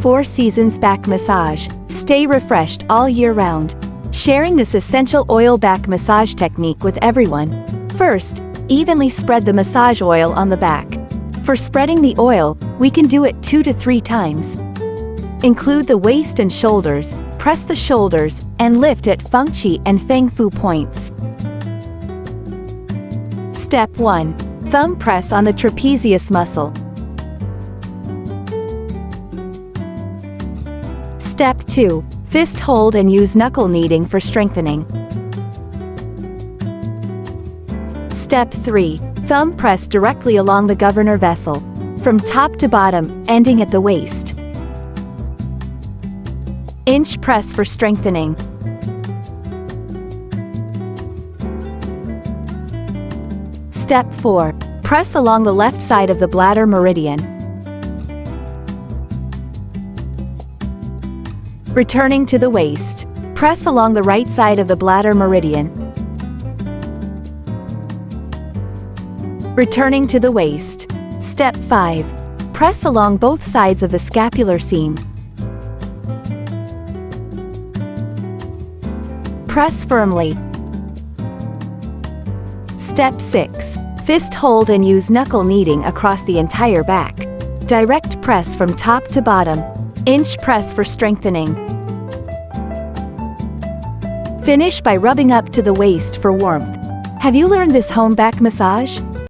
Four Seasons Back Massage. Stay refreshed all year round. Sharing this essential oil back massage technique with everyone. First, evenly spread the massage oil on the back. For spreading the oil, we can do it 2 to 3 times. Include the waist and shoulders, press the shoulders, and lift at Feng Qi and Feng Fu points. Step 1. Thumb press on the trapezius muscle. Step 2. Fist hold and use knuckle kneading for strengthening. Step 3. Thumb press directly along the governor vessel, from top to bottom, ending at the waist. Inch press for strengthening. Step 4. Press along the left side of the bladder meridian. Returning to the waist. Press along the right side of the bladder meridian. Returning to the waist. Step 5. Press along both sides of the scapular seam. Press firmly. Step 6. Fist hold and use knuckle kneading across the entire back. Direct press from top to bottom. Inch press for strengthening. Finish by rubbing up to the waist for warmth. Have you learned this home back massage?